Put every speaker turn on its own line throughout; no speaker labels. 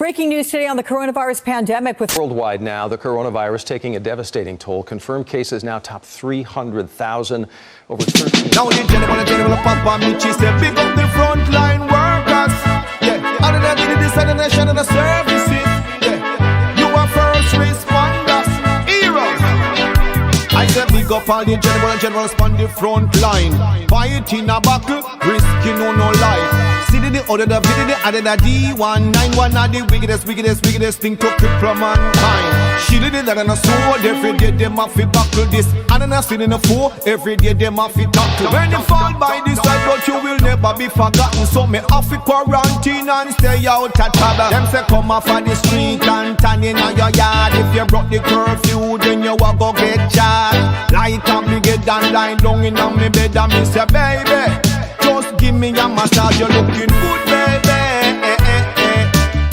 Breaking news today on the coronavirus pandemic with
worldwide now, the coronavirus taking a devastating toll. Confirmed cases now top 300,000. Over 13.
Now the general Papa Michi said, big up the frontline workers. Yeah, other than this and the nation and the services. Yeah, you are first responders, heroes. I said, big up all the generals on the front line. Fighting a battle, risking no life. See the other the D191 are the wickedest thing to cripple mankind. She did that on a sword, every day they have to buckle this. And then I sit in the four, every day they have to tackle. When they fall by this side, but you will never be forgotten. So me have to quarantine and stay out of trouble. Them say come off of the street and turn in on your yard. If you broke the curfew, then you will go get charged. Light up, me get down, lying down in on me bed and me say, baby, just give me a massage, you're looking good, baby.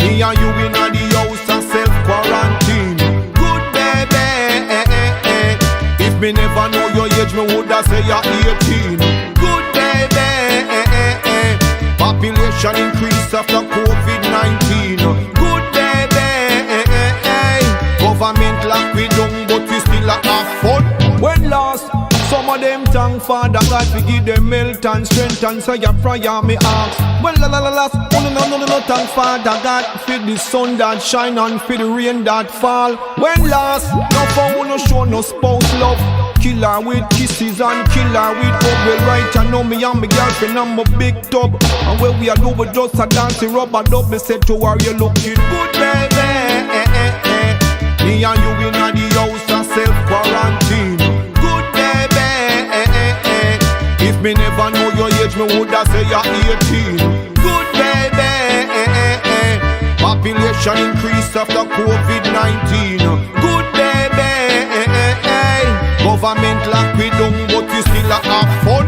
Me and you in the house and self-quarantine. Good, baby. If me never know your age, me woulda say you're 18. Good, baby. Population increase after COVID-19. Good, baby. Government lock we down, but we still have fun. When last some of them thank Father God to give them health and strength and say your prayer me ask. Well, last, no, thank Father God for the sun that shine and for the rain that fall. When last, no phone, no show, no spouse love. Killer with kisses and killer with hug. Well, right, I know me and my girlfriend and my big tub. And when we are do with just a dancing rubber dub, me said to her, you looking good, baby. Me and you in the house and self-quarantine. If me never know your age, me woulda say you're 18. Good, baby. Population increase after COVID-19. Good, baby. Government lock we down, but you still have fun.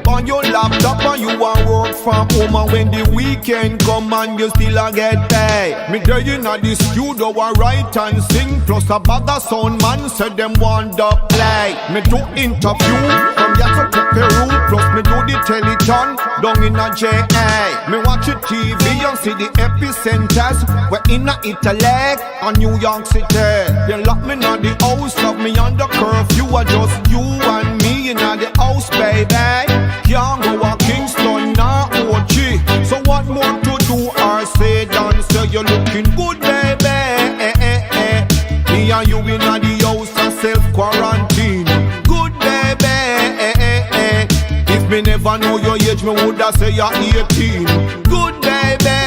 On your laptop and you want work from home. And when the weekend come and you still get paid. Me there in the studio and write and sing. Plus a bag of sound man said them want to play. Me do interview from here to Peru. Plus me do the telethon down in a JA. Me watch the TV and see the epicenters. We're in a Italy and New York City. They lock me in the house, love me under curfew. I just you and me in the house, baby. Can't go a Kingston, nah OG. So what more to do or say than say you're looking good, baby. Me and you in the house and self-quarantine. Good, baby. If me never know your age, me woulda say you're 18. Good, baby.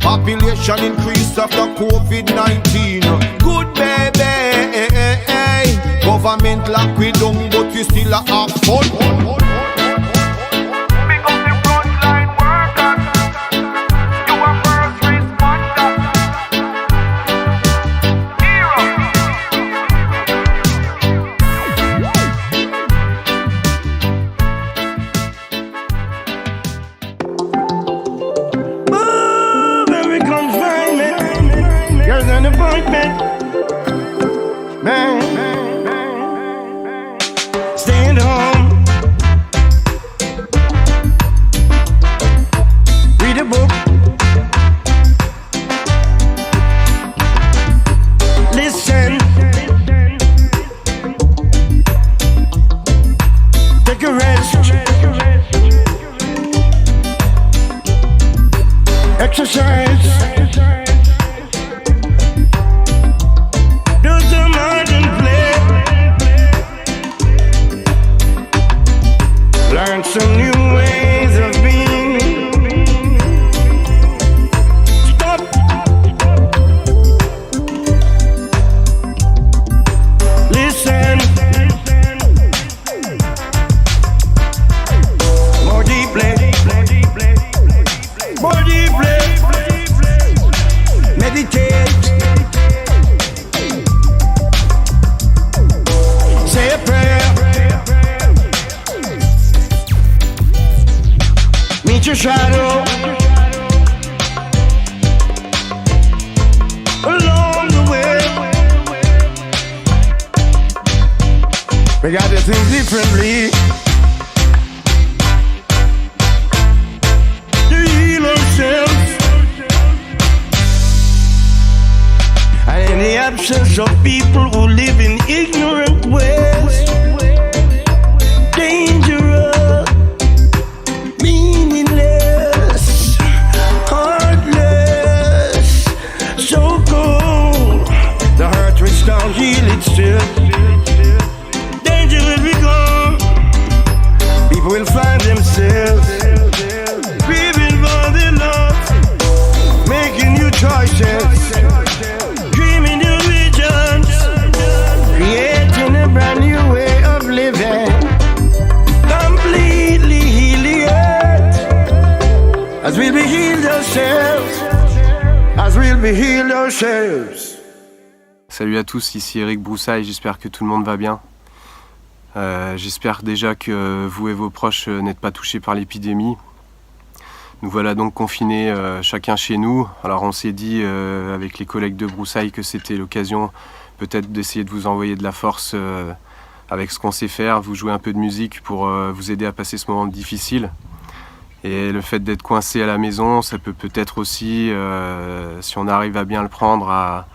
Population increase after COVID-19. Good, baby. Government lock we down, but we still have fun.
Stand home, read a book, listen, take a rest, exercise. Learn some new ways of being. Stop. Listen. More deeply. More deeply. Meditate. Say a prayer. Meet your shadow along the way. We got to think differently to heal ourselves.
absence of people who live in ignorant ways. Dangerous, meaningless, heartless, so cold. The heart which don't heal it still. Danger will be gone. People will find themselves grieving for their lost, making new choices, dreaming new visions, creating a brand new way of living, completely heal the earth, as we'll be healed ourselves, as we'll be healed ourselves.
Salut à tous, ici Eric Broussaille, j'espère que tout le monde va bien. J'espère déjà que vous et vos proches n'êtes pas touchés par l'épidémie. Nous voilà donc confinés chacun chez nous. Alors on s'est dit avec les collègues de Broussaille que c'était l'occasion peut-être d'essayer de vous envoyer de la force avec ce qu'on sait faire, vous jouer un peu de musique pour vous aider à passer ce moment difficile. Et le fait d'être coincé à la maison, ça peut peut-être aussi, si on arrive à bien le prendre, à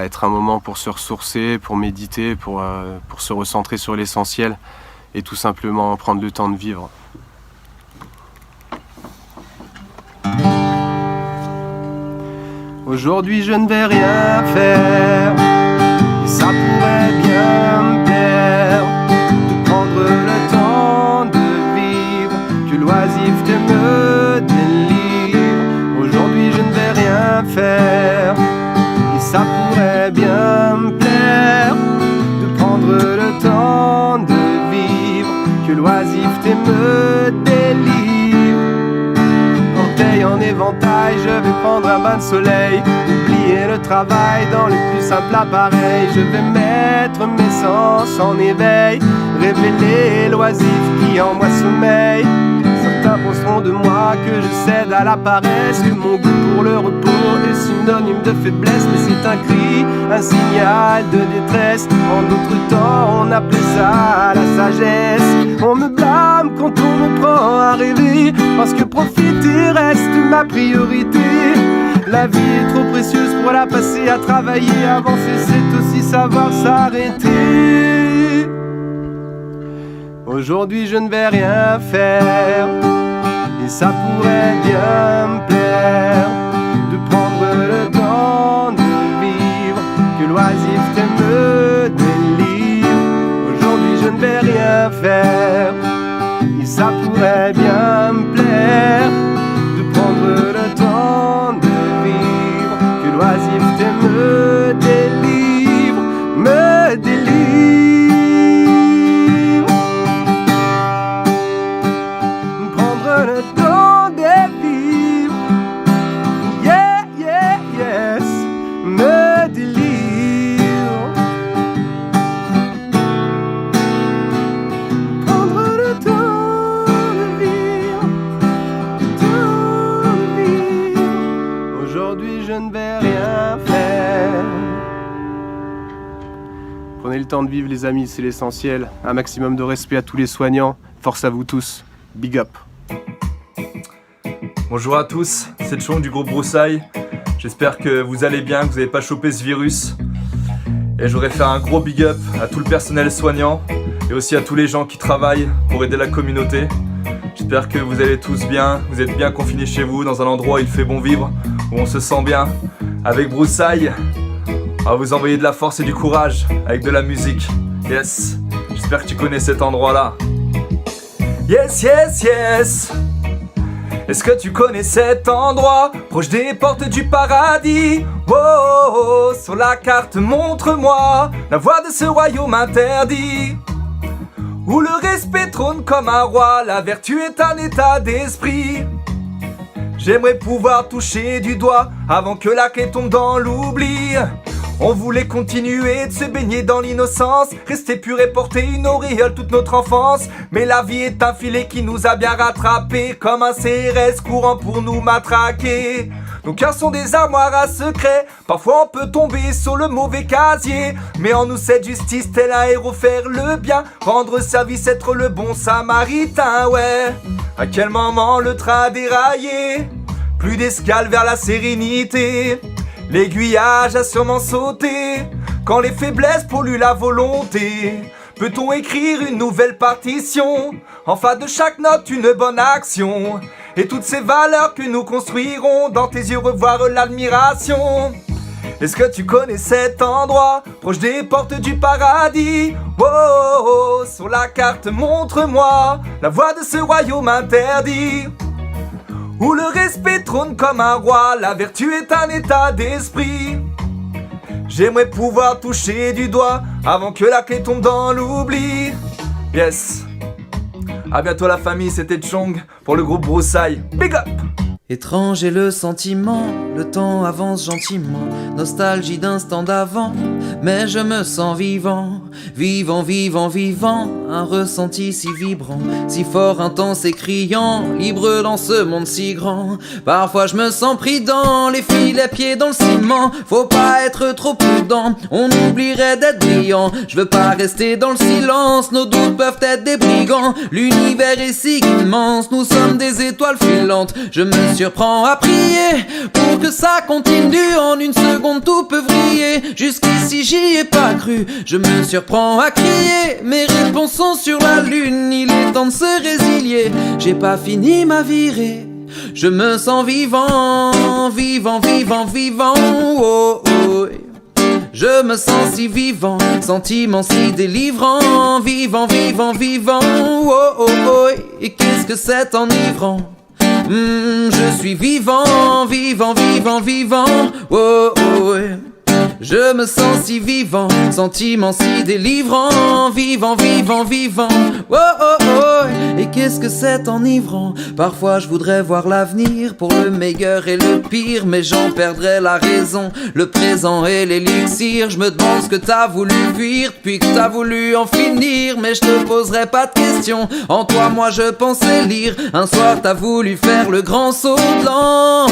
être un moment pour se ressourcer, pour méditer, pour se recentrer sur l'essentiel et tout simplement prendre le temps de vivre. Aujourd'hui je ne vais rien faire, et ça pourrait bien me plaire, de prendre le temps de vivre, que l'oisiveté me délivre. Aujourd'hui je ne vais rien faire, et ça pourrait bien me plaire, de prendre le temps de vivre, que l'oisiveté me délivre. Orteil en éventail, je vais prendre un bain de soleil, oublier le travail dans les plus simples appareils. Je vais mettre mes sens en éveil, révéler l'oisif qui en moi sommeille. Certains penseront de moi que je cède à la paresse, que mon goût pour le repos est synonyme de faiblesse. Mais c'est un cri, un signal de détresse. En d'autres temps on appelait ça la sagesse. On me blâme quand on me prend à rêver, parce que profiter reste ma priorité. La vie est trop précieuse pour la passer à travailler. Avancer c'est aussi savoir s'arrêter. Aujourd'hui je ne vais rien faire, et ça pourrait bien me plaire, de prendre le temps de vivre, que l'oisiveté me délivre. Aujourd'hui je ne vais rien faire, et ça pourrait bien me plaire, de prendre le temps de vivre, que l'oisiveté me délivre, me délivre. Le temps de vivre, yeah, yeah, yes, me délivre. Prendre le temps de vivre, temps de vivre. Aujourd'hui je ne vais rien faire. Prenez le temps de vivre les amis, c'est l'essentiel. Un maximum de respect à tous les soignants. Force à vous tous, big up.
Bonjour à tous, c'est Chong du groupe Broussaille. J'espère que vous allez bien, que vous n'avez pas chopé ce virus. Et je voudrais faire un gros big up à tout le personnel soignant et aussi à tous les gens qui travaillent pour aider la communauté. J'espère que vous allez tous bien, vous êtes bien confinés chez vous, dans un endroit où il fait bon vivre, où on se sent bien. Avec Broussaille, on va vous envoyer de la force et du courage avec de la musique. Yes, j'espère que tu connais cet endroit-là. Yes, yes, yes. Est-ce que tu connais cet endroit, proche des portes du paradis? Oh, oh, oh, sur la carte montre-moi la voie de ce royaume interdit, où le respect trône comme un roi, la vertu est un état d'esprit. J'aimerais pouvoir toucher du doigt avant que la clé tombe dans l'oubli. On voulait continuer de se baigner dans l'innocence, rester pur et porter une auréole toute notre enfance. Mais la vie est un filet qui nous a bien rattrapés, comme un CRS courant pour nous matraquer. Nos cœurs sont des armoires à secrets, parfois on peut tomber sur le mauvais casier. Mais en nous cette justice, tel un héros faire le bien, rendre service, être le bon samaritain, ouais. À quel moment le train a déraillé, plus d'escale vers la sérénité. L'aiguillage a sûrement sauté, Quand les faiblesses polluent la volonté, peut-on écrire une nouvelle partition? En face de chaque note, une bonne action. Et toutes ces valeurs que nous construirons, dans tes yeux revoir l'admiration. Est-ce que tu connais cet endroit, proche des portes du paradis? Oh, oh, oh, sur la carte montre-moi la voie de ce royaume interdit, où le respect trône comme un roi, la vertu est un état d'esprit. J'aimerais pouvoir toucher du doigt avant que la clé tombe dans l'oubli. Yes. À bientôt la famille, c'était Chong pour le groupe Broussailles. Big up!
Étrange est le sentiment, le temps avance gentiment, nostalgie d'instant d'avant, mais je me sens vivant, vivant, vivant, vivant, un ressenti si vibrant, si fort, intense et criant, libre dans ce monde si grand. Parfois je me sens pris dans les fils, les pieds dans le ciment, faut pas être trop prudent, on oublierait d'être brillant, je veux pas rester dans le silence, nos doutes peuvent être des brigands, l'univers est si immense, nous sommes des étoiles filantes, je me surprends à prier pour que ça continue. En une seconde tout peut vriller. Jusqu'ici j'y ai pas cru. Je me surprends à crier. Mes réponses sont sur la lune. Il est temps de se résilier. J'ai pas fini ma virée. Je me sens vivant, vivant, vivant, vivant. Oh, oh. Je me sens si vivant, sentiment si délivrant. Vivant, vivant, vivant. Oh, oh, oh. Et qu'est-ce que c'est enivrant? Je suis vivant, vivant, vivant, vivant. Oh, oh, je me sens si vivant, sentiment si délivrant. Vivant, vivant, vivant. Oh, oh, oh. Et qu'est-ce que c'est enivrant? Parfois je voudrais voir l'avenir pour le meilleur et le pire, mais j'en perdrais la raison. Le présent et l'élixir. Je me demande ce que t'as voulu fuir depuis que t'as voulu en finir, mais je te poserai pas de questions. En toi moi je pensais lire. Un soir t'as voulu faire le grand saut de l'ange,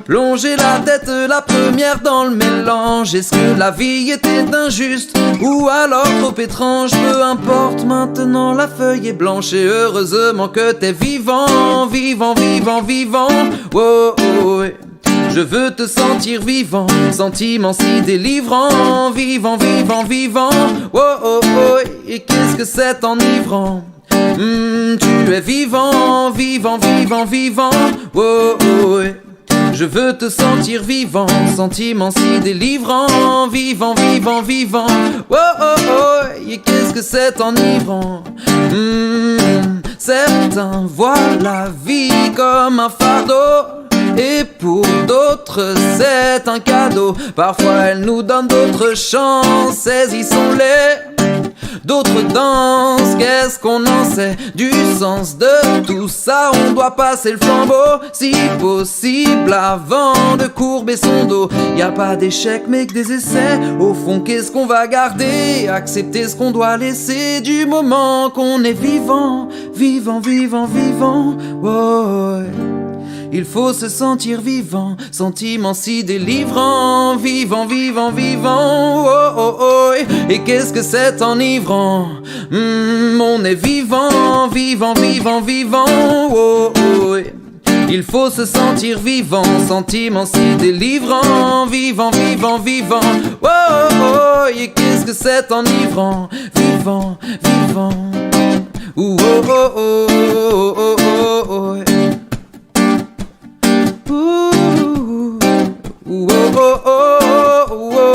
plonger la tête la première dans le mélange. Est-ce que la vie était injuste ou alors trop étrange? Peu importe, maintenant la feuille est blanche et heureusement que t'es vivant, vivant, vivant, vivant. Oh, oh, je veux te sentir vivant, sentiment si délivrant. Vivant, vivant, vivant. Oh, oh, oh. Et qu'est-ce que c'est enivrant? Tu es vivant, vivant, vivant, vivant. Oh, oh. Je veux te sentir vivant, sentiment si délivrant. Vivant, vivant, vivant. Oh, oh, oh. Et qu'est-ce que c'est enivrant? Certains voient la vie comme un fardeau, et pour d'autres c'est un cadeau. Parfois elle nous donne d'autres chances, saisissons-les. D'autres dansent, qu'est-ce qu'on en sait du sens de tout ça? On doit passer le flambeau, si possible, avant de courber son dos. Y a pas d'échec mais que des essais. Au fond, qu'est-ce qu'on va garder? Accepter ce qu'on doit laisser du moment qu'on est vivant. Vivant, vivant, vivant. Oh, il faut se sentir vivant, sentiment si délivrant. Vivant, vivant, vivant. Oh, oh, oh. Et qu'est-ce que c'est enivrant? On est vivant, vivant, vivant, vivant. Oh, oh. Il faut se sentir vivant, sentiment si délivrant. Vivant, vivant, vivant. Oh, oh, oh. Et qu'est-ce que c'est enivrant? Vivant, vivant. Oh, oh, oh, oh, oh, oh, oh. Ooh, ooh, oh, oh, oh, oh.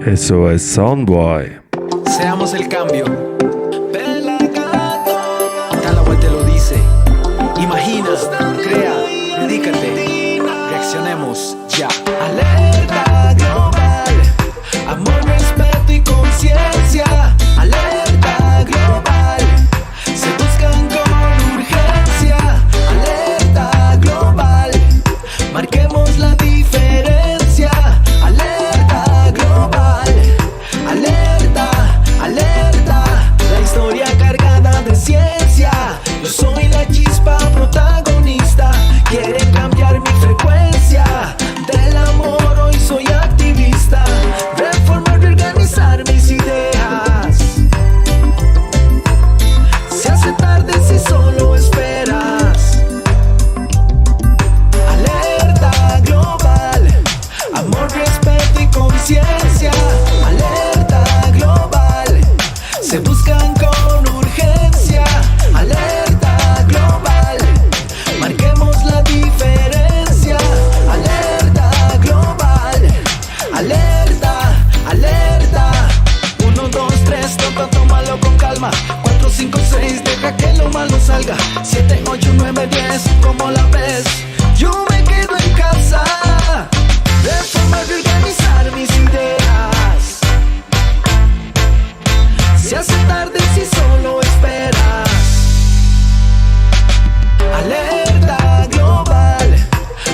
Eso es Soundboy.
Seamos el cambio. Callaway te lo dice. Imagina, crea, dedícate. Reaccionemos ya. Alerta global. Amor, respeto y conciencia. Alerta global. Se buscan con urgencia. Alerta global. Marquemos la diferencia. Alerta global. Alerta, alerta.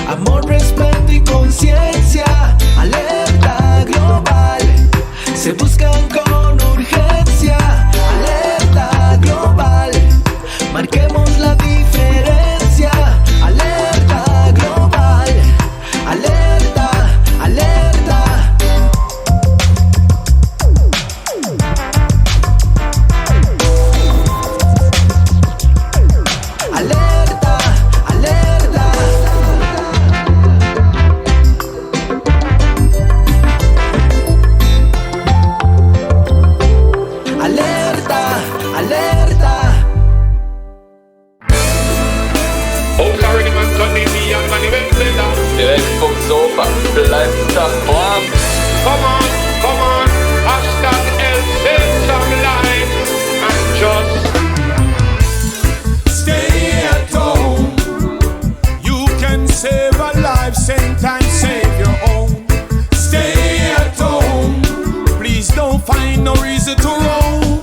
Amor, respeto y conciencia, alerta global. Se buscan con urgencia, alerta global. Marquemos la diferencia, alerta global. Alerta, alerta. Alerta, alerta. Alerta, alerta.
Direkt vom Sofa, bleibt daheim.
Come on, hashtag save some lives and just stay at home. You can save a life, same time save your own. Stay at home, please don't find no reason to roam.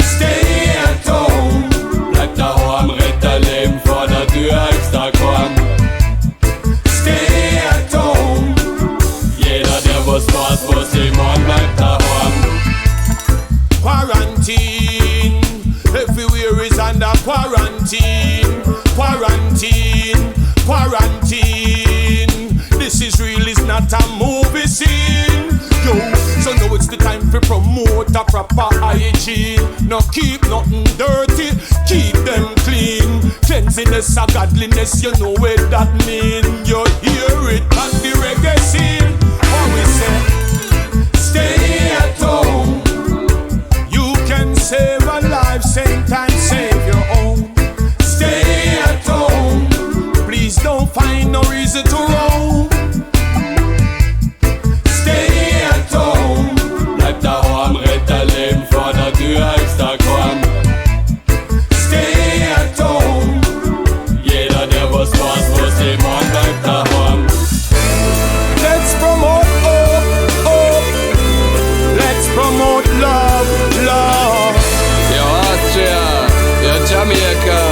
Stay at home,
Bleib daheim, rett dein Leben vor der Tür, extra Korn.
stay at home.
Jeder, der was weiß, was ich mein, bleibt daheim.
Quarantine, everywhere is under quarantine. Quarantine, quarantine. This is real, it's not a movie scene. Yo, so now it's the time for promote a proper hygiene. No keep nothing dirty, keep them clean. Cleanliness and godliness, you know what that mean. You hear it on the reggae scene. What we say? Stay at home. You can save a life, same time save your own. Stay at home. Please don't find no reason to roam. Stay at home.
Bleib daheim, rett dein Leben vor der Tür, extra Korn.
Stay at home.
Jeder, der was weiß, was ich mein, bleibt daheim.
Let's promote hope, hope. Let's promote love, love.
Ja, Austria, ja, Jamaika.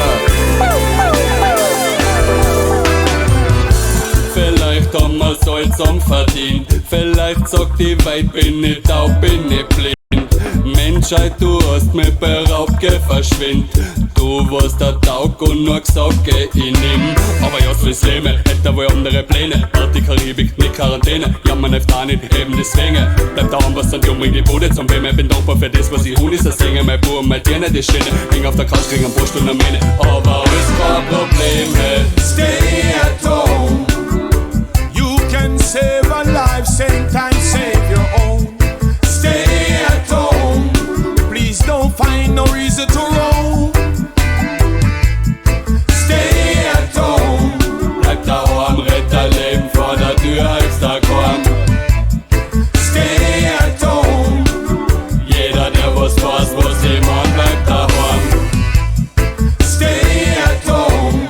Vielleicht haben wir Salzam verdient. Vielleicht sagt die Welt, bin ich taub, bin ich blind. Menschheit, du hast mich beraubt, geh verschwind. Du warst der Taug und nur gesagt, geh ich nimm. Aber ja, fürs Leben hätte wohl andere Pläne. Die Karibik mit Quarantäne, ja man hilft auch nicht, eben deswegen. Bleib daheim, was dann dumm, bring die Bude zum Wehen. Bin dankbar für das, was ich hun ist, das Singen. Mein Bub, mein Tier, nicht die Schiene. Häng auf der Couch, krieg ein Brust und eine Mähne. Aber ist kein Problem, hey.
Stay at home. You can save a life, same time save your own. Stay at home. Please don't find no reason to roam. Stay at home.
Bleib daheim, rett dein Leben vor der Tür, extra Korn.
Stay at home.
Jeder, der was weiß, was ich mein, bleibt daheim.
Stay at home.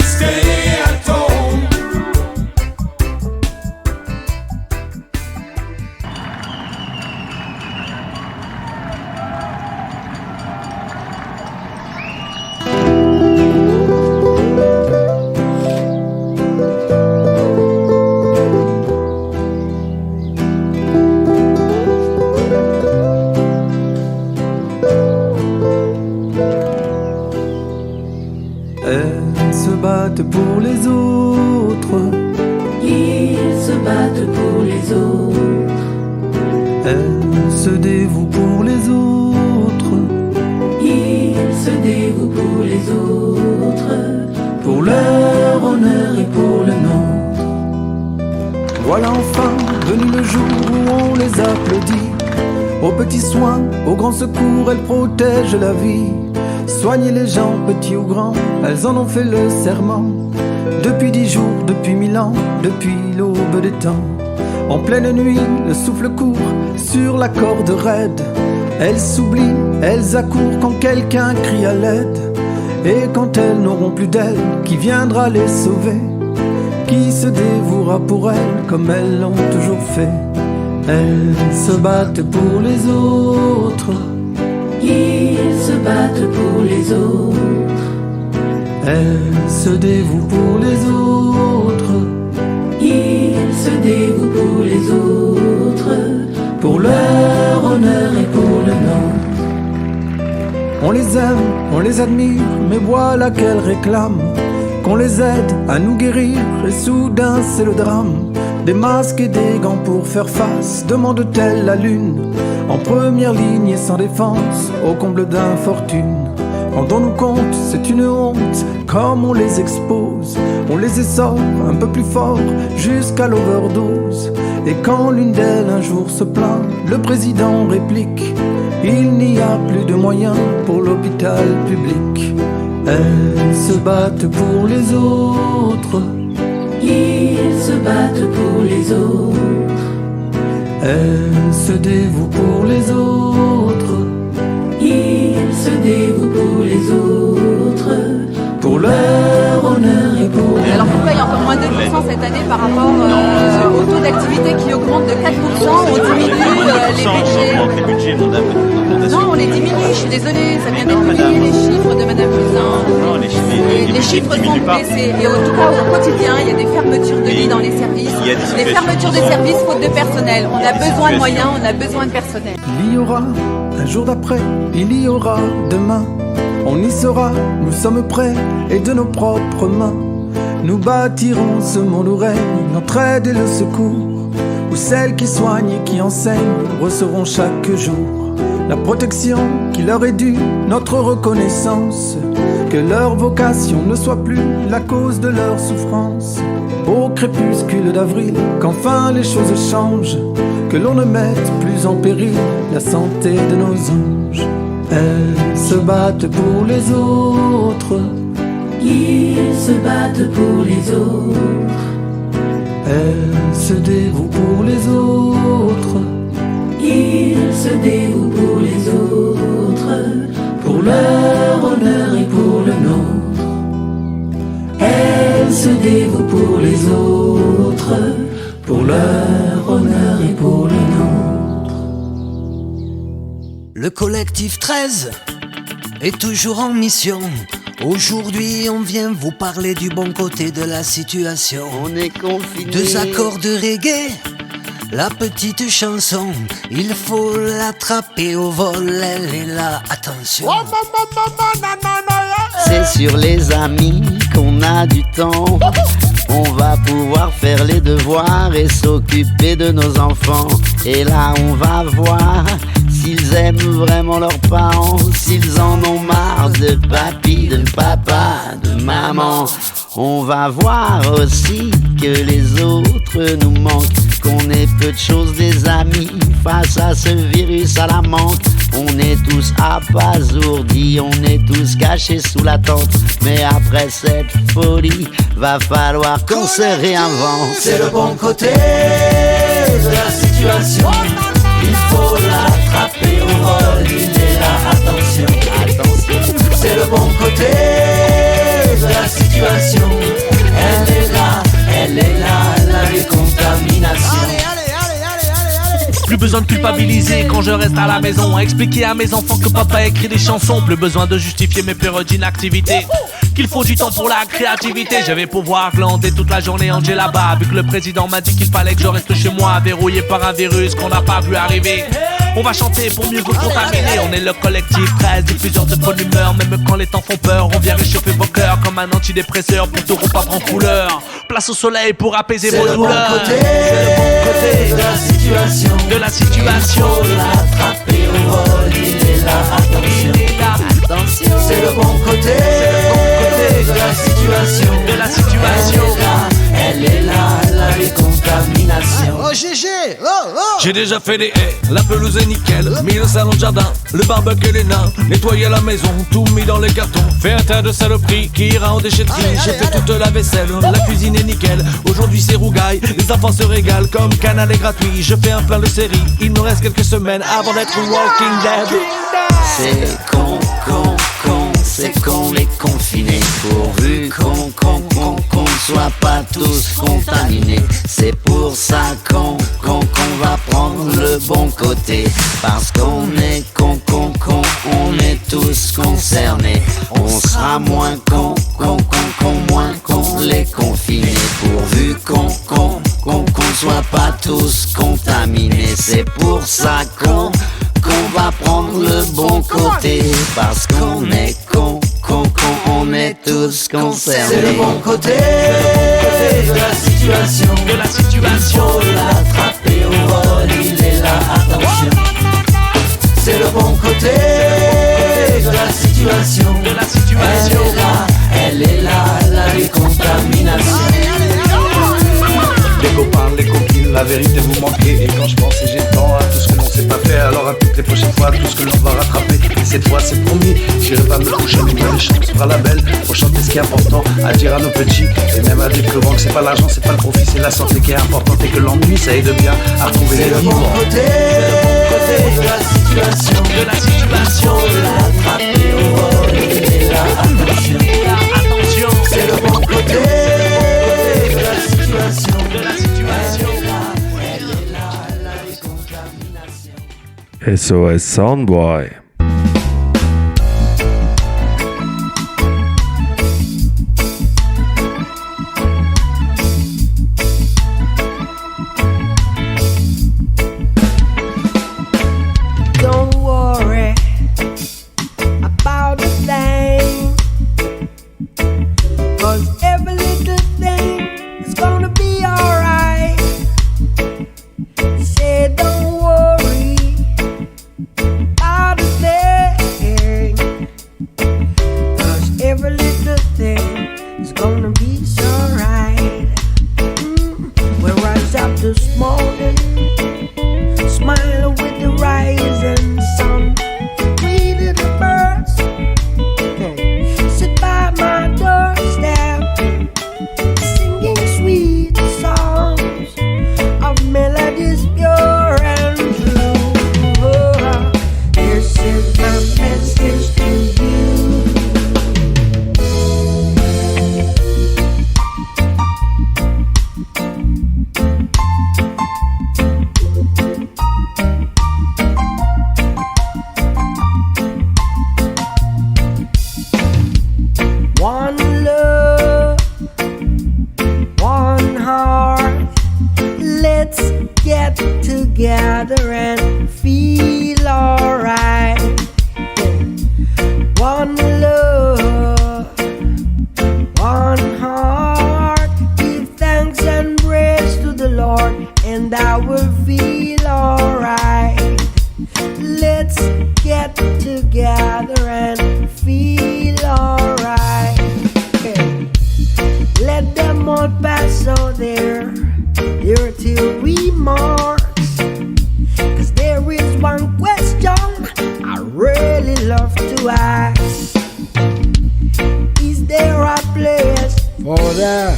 Stay at home.
Elles se battent pour les autres.
Ils se battent pour les autres.
Elles se dévouent pour les autres.
Ils se dévouent pour les autres.
Pour leur honneur et pour le nôtre. Voilà enfin venu le jour où on les applaudit. Aux petits soins, aux grands secours, elles protègent la vie. Soigner les gens, petits ou grands, elles en ont fait le serment. Depuis 10 jours, depuis 1000 ans, depuis l'aube des temps. En pleine nuit, le souffle court sur la corde raide. Elles s'oublient, elles accourent quand quelqu'un crie à l'aide. Et quand elles n'auront plus d'elles, qui viendra les sauver? Qui se dévouera pour elles comme elles l'ont toujours fait? Elles se battent pour les autres.
Ils se battent battent pour les autres.
Elles se dévouent pour les autres.
Ils se dévouent pour les autres, pour leur honneur et pour le nôtre.
On les aime, on les admire, mais voilà qu'elles réclament qu'on les aide à nous guérir, et soudain c'est le drame. Des masques et des gants pour faire face, demande-t-elle la lune, en première ligne et sans défense, au comble d'infortune. Rendons-nous compte, c'est une honte, comme on les expose. On les essore un peu plus fort, jusqu'à l'overdose. Et quand l'une d'elles un jour se plaint, le président réplique: il n'y a plus de moyens pour l'hôpital public. Elles se battent pour les autres.
Ils se battent pour les autres.
Elles se dévouent pour les autres.
Ils se dévouent pour les autres, pour leur honneur et pour leur...
Alors pourquoi il y a encore moins de 2% cette année par rapport au taux d'activité qui augmente de 4%? On diminue les budgets. Non, on les diminue, je suis désolée, ça vient d'être publié les chiffres de Madame Buzyn. Les chiffres sont baissés. Et en tout cas, au quotidien, il y a des fermetures de lits dans les services. Des fermetures de services faute de personnel. On a besoin de moyens, on a besoin de personnel.
Il y aura un jour d'après, il y aura demain. On y sera, nous sommes prêts, et de nos propres mains nous bâtirons ce monde où règne l'entraide et le secours, où celles qui soignent et qui enseignent recevront chaque jour la protection qui leur est due, notre reconnaissance. Que leur vocation ne soit plus la cause de leur souffrance. Au crépuscule d'avril, qu'enfin les choses changent, que l'on ne mette plus en péril la santé de nos anges. Elles se battent pour les autres.
Ils se battent pour les autres.
Elles se dévouent pour les autres.
Ils se dévouent pour les autres, pour leur honneur et pour le nôtre. Elles se dévouent pour les autres, pour leur honneur et pour le nôtre.
Le collectif 13 est toujours en mission. Aujourd'hui, on vient vous parler du bon côté de la situation.
On est confinés.
2 accords de reggae, la petite chanson, il faut l'attraper au vol, elle est là, attention.
C'est sur les amis qu'on a du temps. On va pouvoir faire les devoirs et s'occuper de nos enfants. Et là on va voir s'ils aiment vraiment leurs parents, s'ils en ont marre de papy, de papa, de maman. On va voir aussi que les autres nous manquent, qu'on est peu de choses des amis face à ce virus à la manque. On est tous abasourdis, on est tous cachés sous la tente. Mais après cette folie, va falloir qu'on se réinvente.
C'est le bon côté de la situation. Il faut l'attraper au vol, il est là, attention. C'est le bon côté de la situation. Elle est là, la décontamination.
Plus besoin de culpabiliser quand je reste à la maison, à expliquer à mes enfants que papa écrit des chansons. Plus besoin de justifier mes périodes d'inactivité, qu'il faut du temps pour la créativité. Je vais pouvoir glander toute la journée Angers là-bas, vu que le président m'a dit qu'il fallait que je reste chez moi, verrouillé par un virus qu'on n'a pas vu arriver. On va chanter pour mieux vous contaminer. On est le collectif 13, diffuseur de bonne humeur. Même quand les temps font peur, on vient réchauffer vos cœurs comme un antidépresseur pour te repeindre en couleur. Place au soleil pour apaiser vos douleurs.
C'est le bon côté de la situation.
De la situation.
Il faut l'attraper au vol, il est là, attention. C'est le bon côté de la situation.
De la situation.
Elle est là, la décontamination.
Oh GG, oh.
J'ai déjà fait des haies, la pelouse est nickel, mis le salon de jardin, le barbecue et les nains, nettoyé la maison, tout mis dans les cartons, fait un tas de saloperies qui ira en déchetterie. J'ai fait toute la vaisselle, la cuisine est nickel, aujourd'hui c'est rougaille, les enfants se régalent comme Canal est gratuit. Je fais un plein de séries, il nous reste quelques semaines avant d'être Walking Dead.
C'est con, c'est con les confinés, pourvu qu'on soit pas tous contaminés. C'est pour ça qu'on va prendre le bon côté, parce qu'on est con, on est tous con. concernés. On sera moins con, moins con les confinés. Pourvu qu'on soit pas tous contaminés. C'est pour ça qu'on va prendre le bon côté. Parce qu'on est con, on est tous concernés.
C'est le bon côté de la situation. Faut l'attraper au vol, il est là, attention. C'est le bon côté de la situation. Elle est là, la décontamination.
Les copains, les copines, la vérité vous manquez. Et quand je pense et j'ai le temps à tout ce que l'on sait pas faire, alors à toutes les prochaines fois, tout ce que l'on va rattraper. Et cette fois c'est promis, j'irai pas me coucher, mais bien les chances fera la belle. Faut chanter ce qui est important, à dire à nos petits. Et même à des plus grands que c'est pas l'argent, c'est pas le profit, c'est la santé qui est importante. Et que l'ennui, ça aide bien à retrouver les vivants.
C'est le bon côté de la situation. Faut l'attraper au vol, il est là, attention. C'est le bon côté de la situation.
SOS Soundboy.
Don't worry about a thing, 'cause every little thing is gonna be alright. Say don't worry about a thing, 'cause every little thing is gonna be alright. We rise up this morning, smile with the rising sun, read the birds, sit by my doorstep, singing sweet songs of melodies pure and true. This is my message to you. One love, one heart. Let's get together and feel alright. One love, one heart. Give thanks and praise to the Lord, and I will feel alright. Let's get together and feel alright. Let them all pass out there, till we marks. 'Cause there is one question I really love to ask. Is there a place for the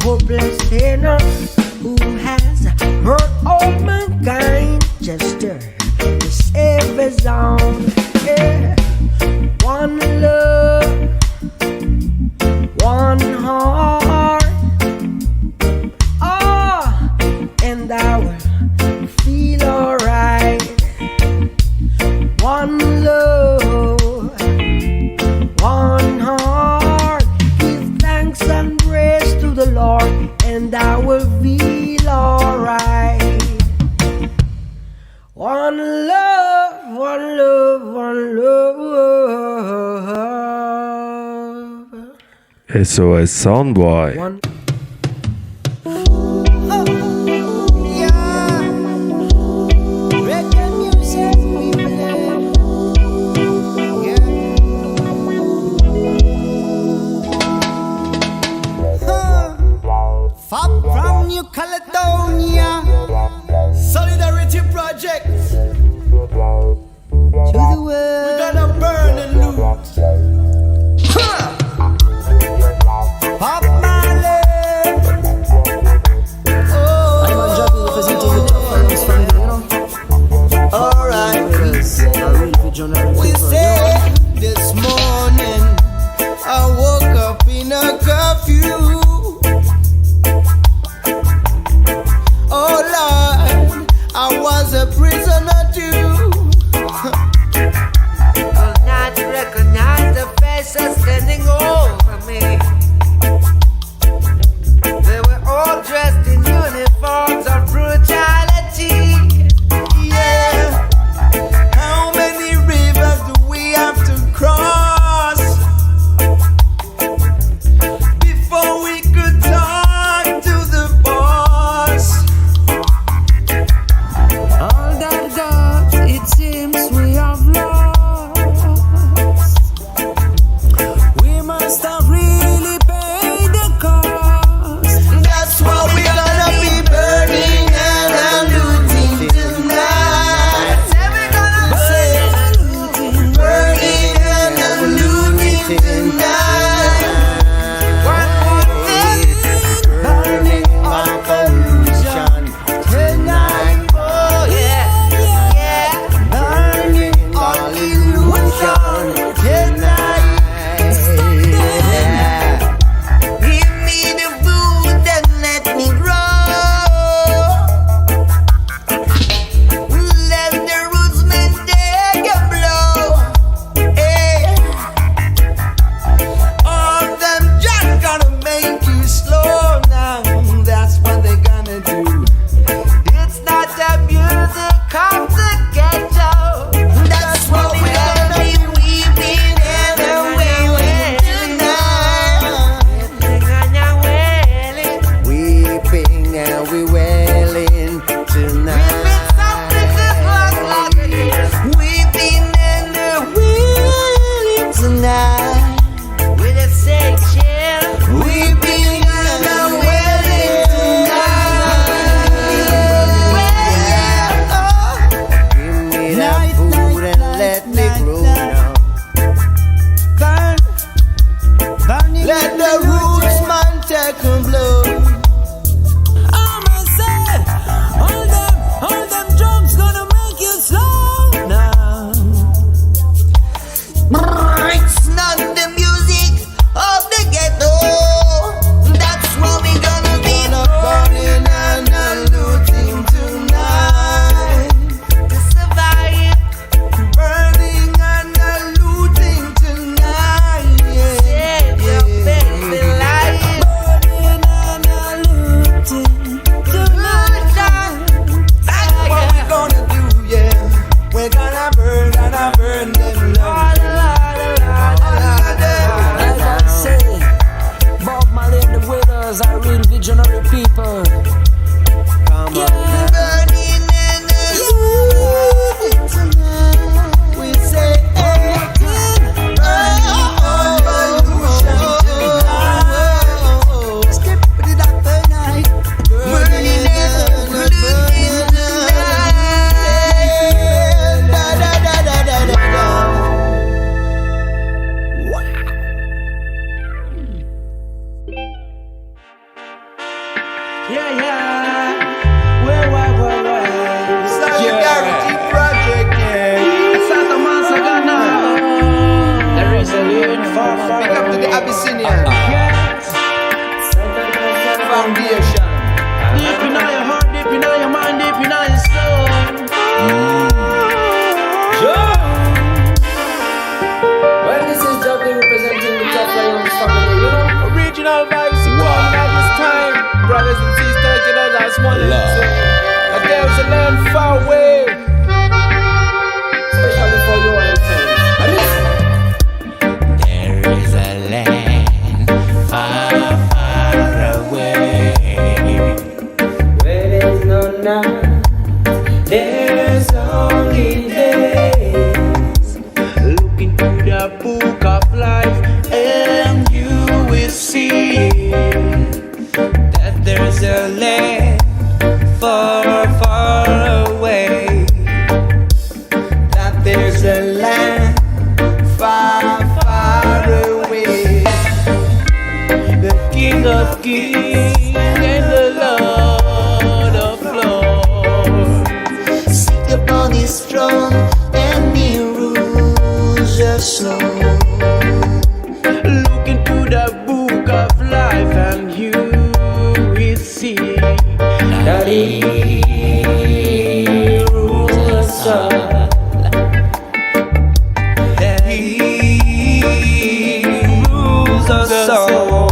hopeless sinner who has hurt all mankind just to save his own? Yeah. One love, one heart. Oh, and I will feel alright. One love, one heart. Give thanks and praise to the Lord, and I will feel alright. One love, one love, one love.
SOS Soundboy.
One.
Fab from New Caledonia, Solidarity Project. To the world, we're gonna burn and loot. Pop Marley.
Pick up to the Abyssinian Foundation.
Deep in your heart, deep in your mind, deep in your soul.
Well, this is Juggly representing the Top Lions family, you know. Original vibes, you coming at this time. Brothers and sisters, you know that's one and two. But there's a land far away, especially for you and time.
There is a land far, far away,
where there's no night, there's only days.
look into the book of life and you will see that there's a land far, far away.
That there's a land far, far away.
The King of Kings and the Lord of Lords
sit upon his throne and he rules the soul.
Look into the book of life and you will see that he rules the soul. That he rules the soul.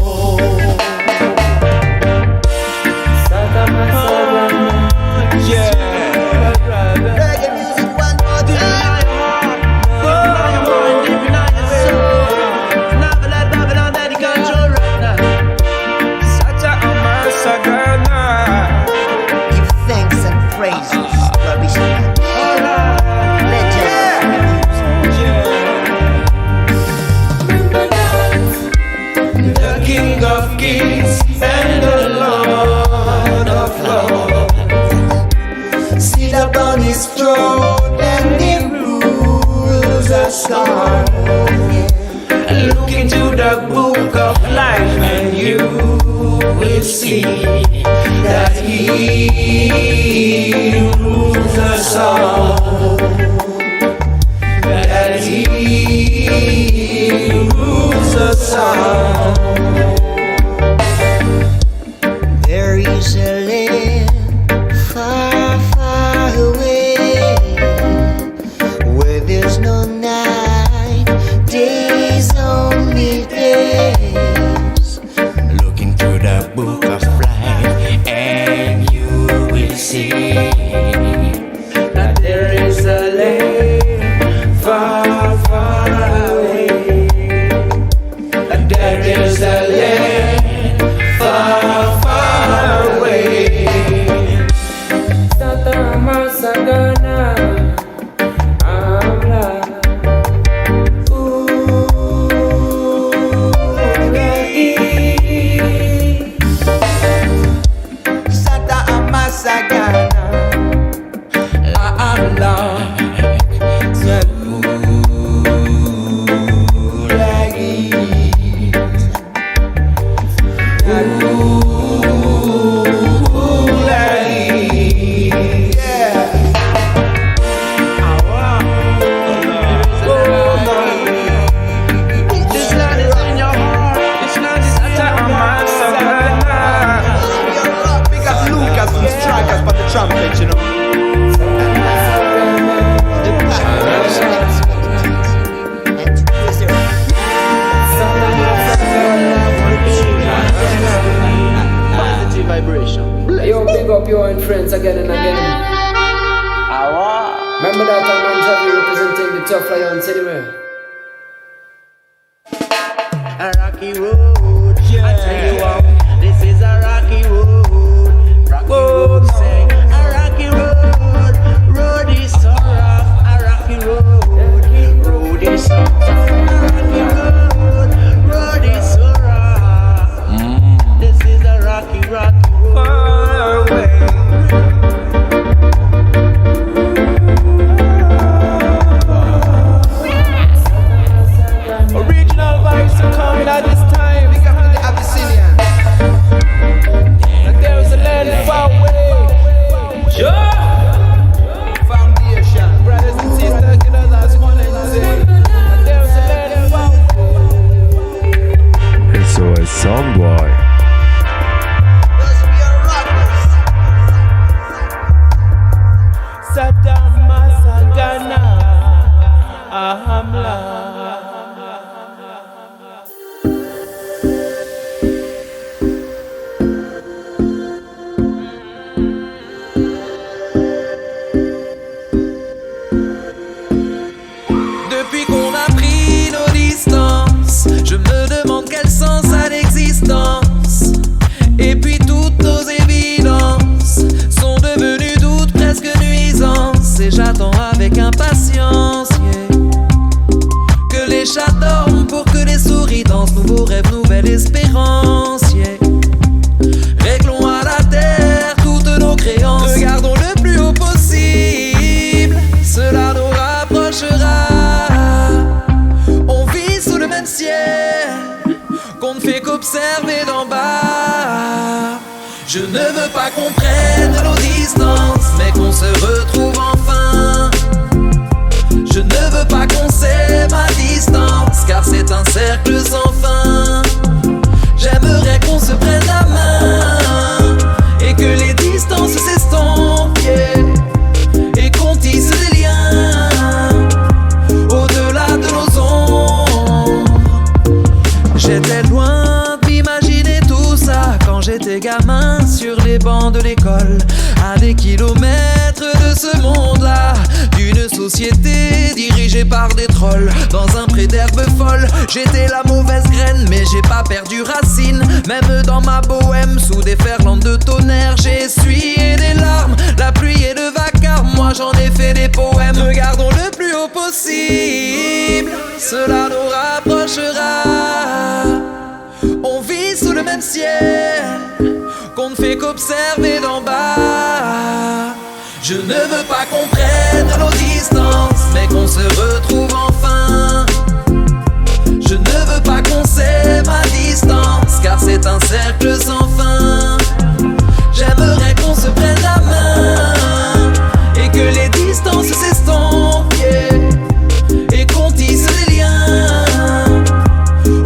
Reggae music one more time.
Give thanks and praises, rubbish and
The King of Kings and the Lord of Lords
sit upon his throne and he rules us all.
Look into the book of life and you will see that he rules us all. That he rules us all.
There is a land far, far away, where there's no night, days only days.
Look into the book of life and you will see that there is a land far, far away. That there is a land far, far away.
Santa Masagana, Amla. Santa Masagana, Amla.
This land is in your heart. This land is Santa Masagana.
Big up Lucas from Strikers for the trumpet, you know. Positive vibration. Yo, big up your own friends again and again. Remember that time I'm Javi representing the Tough Lions anyway.
A rocky road, I tell you what, this is a rocky road. Rocky road, say, a rocky road. Road is so rough, a rocky road. Road is so tough, a rocky road. Road is so rough. This is a rocky, rocky road. Far away.
Original vibes are coming at this time. Big up to the Abyssinian.
les chats dorment, pour que les souris dansent. Nouveaux rêves, nouvelle espérance, yeah. Réglons à la terre toutes nos créances. Regardons le plus haut possible, cela nous rapprochera. On vit sous le même ciel, qu'on ne fait qu'observer d'en bas. Je ne veux pas qu'on prenne nos distances, mais qu'on se retrouve enfin. Je ne veux pas qu'on s'aime à distance, car c'est un cercle sans fin. J'aimerais qu'on se prenne la main et que les distances s'estompent, yeah. Et qu'on tisse des liens au-delà de nos ombres. J'étais loin d'imaginer tout ça quand j'étais gamin sur les bancs de l'école, à des kilomètres de ce monde-là, d'une société dirigée par des trolls. Dans un pré d'herbes folles, j'étais la mauvaise graine, mais j'ai pas perdu racine. Même dans ma bohème, sous des ferlandes de tonnerre, j'ai essuyé des larmes, la pluie et le vacarme. Moi j'en ai fait des poèmes. Regardons le plus haut possible, cela nous rapprochera. On vit sous le même ciel, qu'on ne fait qu'observer d'en bas. Je ne veux pas qu'on prenne nos distances, mais qu'on se retrouve enfin. Je ne veux pas qu'on s'aime à distance, car c'est un cercle sans fin. J'aimerais qu'on se prenne la main et que les distances s'estompent, yeah. Et qu'on tisse des liens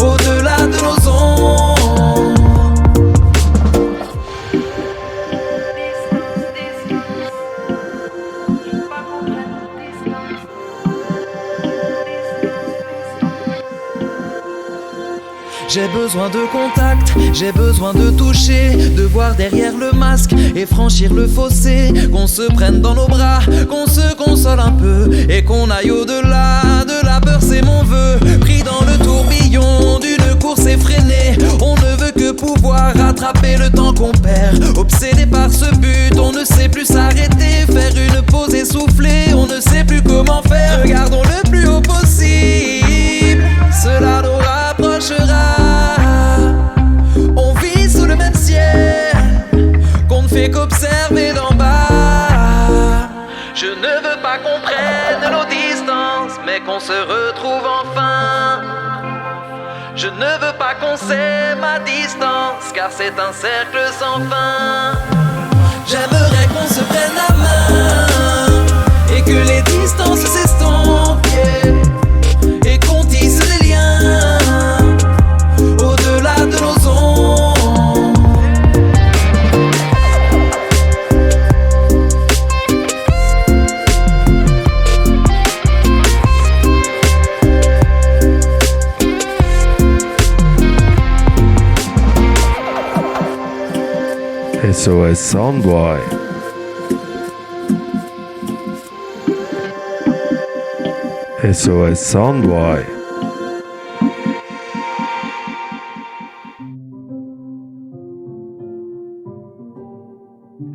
au-delà de nos ombres. J'ai besoin de contact, j'ai besoin de toucher, de voir derrière le masque et franchir le fossé. Qu'on se prenne dans nos bras, qu'on se console un peu et qu'on aille au-delà de la peur, c'est mon vœu. Pris dans le tourbillon d'une course effrénée, on ne veut que pouvoir rattraper le temps qu'on perd. Obsédé par ce but, on ne sait plus s'arrêter, faire une pause et souffler, on ne sait plus comment faire. Regardons le plus haut possible, cela nous rapprochera. On vit sous le même ciel, qu'on ne fait qu'observer d'en bas. Je ne veux pas qu'on prenne nos distances, mais qu'on se retrouve enfin. Je ne veux pas qu'on s'aime à distance, car c'est un cercle sans fin. J'aimerais qu'on se prenne la main et que les distances s'estompent, yeah. Et qu'on tisse des liens au-delà de nos ombres.
SOS Soundboy. SOS Soundboy.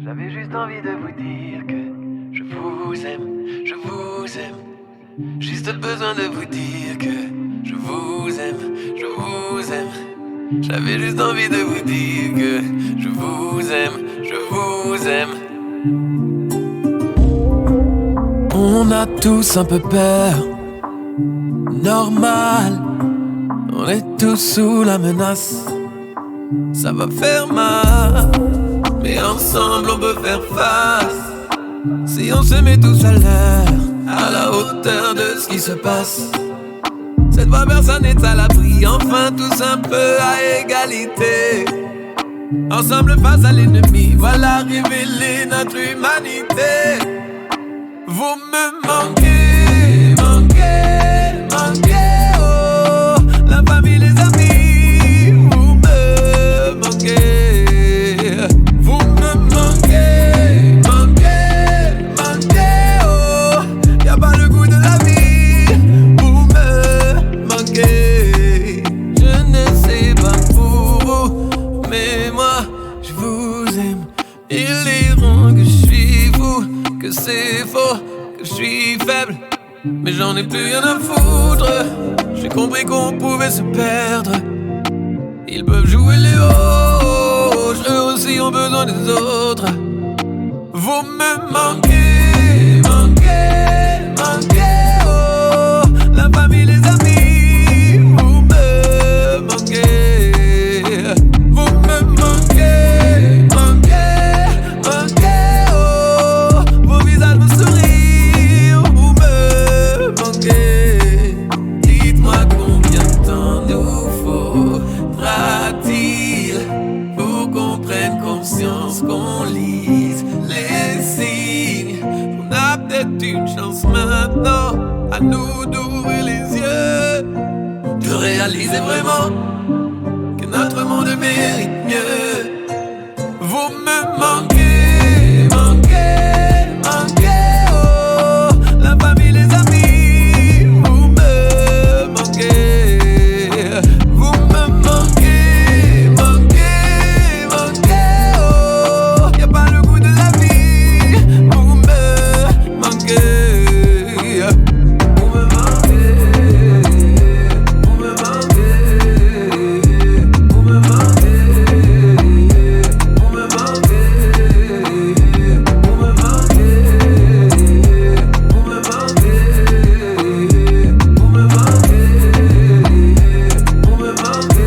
J'avais juste envie de vous dire que je vous aime, je vous aime. Juste besoin de vous dire que je vous aime, je vous aime. J'avais juste envie de vous dire que je vous aime, je vous aime. On a tous un peu peur, normal. On est tous sous la menace, ça va faire mal. Mais ensemble on peut faire face, si on se met tous à l'heure, à la hauteur de ce qui se passe. Cette fois personne n'est à l'abri, enfin tous un peu à égalité. Ensemble face à l'ennemi, voilà révéler notre humanité. Vous me manquez, manquez, manquez, oh. La famille, les amis, vous me manquez. Vous me manquez, manquez, manquez, oh. Y'a pas le goût de la vie, vous me manquez. Je ne sais pas pour vous, mais moi je vous aime. Ils diront que je suis fou, que c'est faux, que je suis faible. mais j'en ai plus rien à foutre. J'ai compris qu'on pouvait se perdre. Ils peuvent jouer les hauts, eux aussi ont besoin des autres. Vous me manquez, manquez, manquez, oh. La famille, les amis, vous me manquez. Vous me manquez, manquez, manquez, oh. Vos visages me sourient, vous me manquez. Dites-moi combien de temps nous faudra-t-il pour qu'on prenne conscience, qu'on lise les signes. On a peut-être une chance maintenant, à nous d'ouvrir les yeux, de réaliser vraiment que notre monde mérite mieux. Vous me manquez, manquez, manquez, oh. La famille, les amis, vous me manquez. Vous me manquez, manquez, manquez, oh. Y'a pas le goût de la vie, vous me manquez. Vous me manquez, vous me manquez, vous me manquez, vous me manquez, vous me manquez, vous me manquez, vous me manquez, vous me manquez.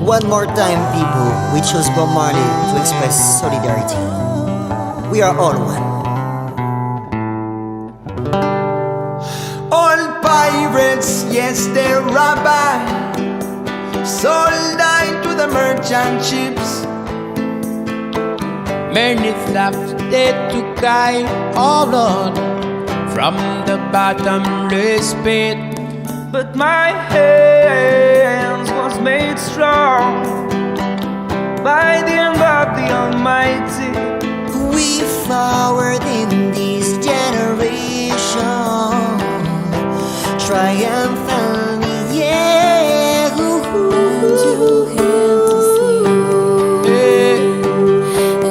One more time, people, we chose Bob Marley to express solidarity. We are all one.
All pirates, yes, they're rabbi, sold died to the merchant ships.
Many flaps they took I, oh Lord, from the bottomless pit.
But my hands was made strong by the hand of the Almighty.
We forward in this generation, triumphantly, yeah.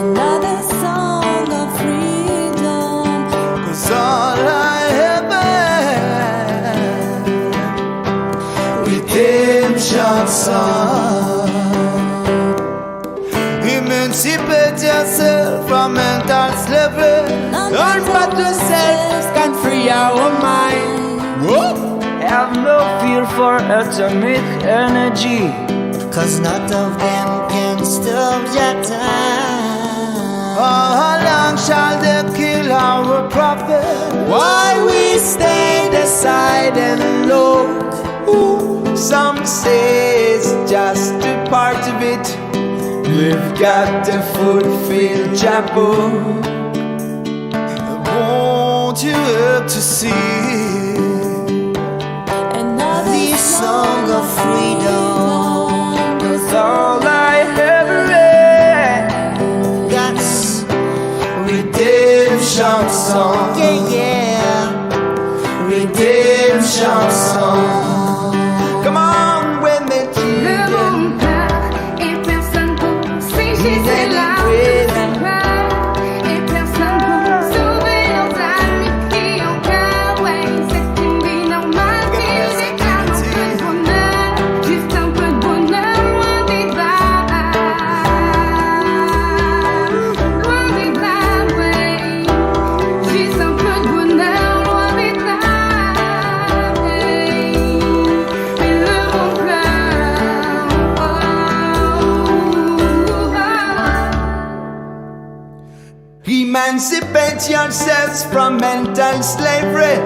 Another song of freedom.
'Cause all I ever redemption song. Emancipate yourself from mental slavery.
None but yourself can free our mind.
Have no fear for atomic energy,
'Cause none of them can stop your time.
How long shall they kill our prophet?
Why we stand aside and look?
Some say it's just a part of it. We've got to fulfill Jabu. Won't you help to see
This song of freedom,
'cause all I ever read,
that's
redemption song?
yeah, yeah.
Redemption song. Come on, when they
Le monde part et personne pour s'échapper là. Et personne pour sauver nos amis qui ont cœur. Ouais, c'est une vie normale qui réclame un peu de bonheur. Juste un peu de bonheur, loin des drames. Loin des drames, ouais. Juste un peu de bonheur, loin des drames. Mais le monde pleure.
Emancipate yourselves from mental slavery.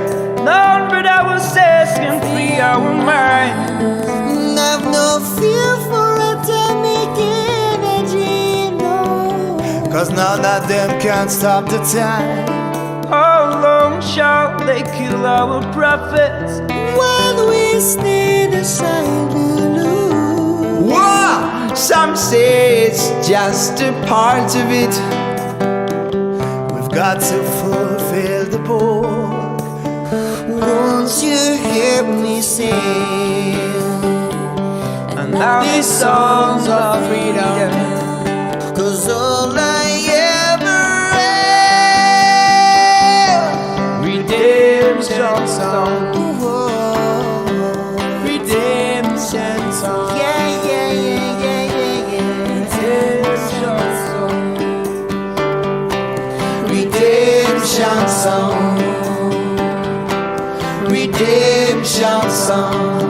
none but ourselves can free our mind.
Have no fear for atomic energy, no.
'Cause none of them can stop the time.
How long shall they kill our prophets?
When we stand aside to lose.
Whoa! Some say it's just a part of it. We've got to fulfill the book.
Won't you hear me say
these songs of freedom.
'Cause all I ever had,
redemption song, redemption song,
yeah, yeah, yeah, yeah, yeah, yeah.
redemption song,
Redemption song, redemption song.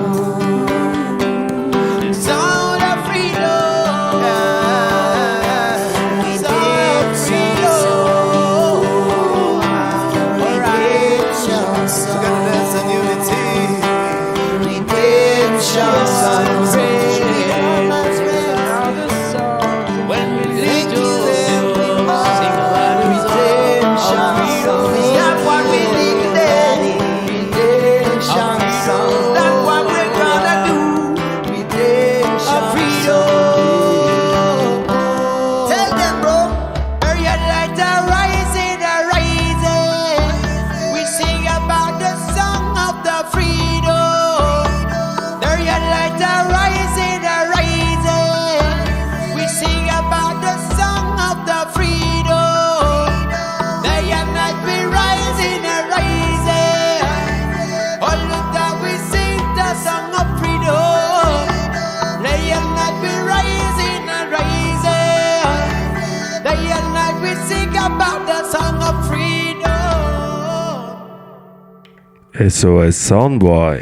sound of freedom,
Redemption song, redemption song. Togetherness and unity. Redemption song.
when we
Thank
listen
you,
to
everyone.
sing about
Redemption song. That's what we need then. Redemption song. That's what we're gonna do. Redemption freedom. Tell them, bro.
Area lights are rising, are rising. We sing about the song of the freedom. Area lights are rising, are rising. We sing about the song of the freedom. Day and night we rising, are rising. All of that we sing the song of freedom. Day and night we rising, are rising. Day and night we sing about the song of freedom.
SOS Soundboy.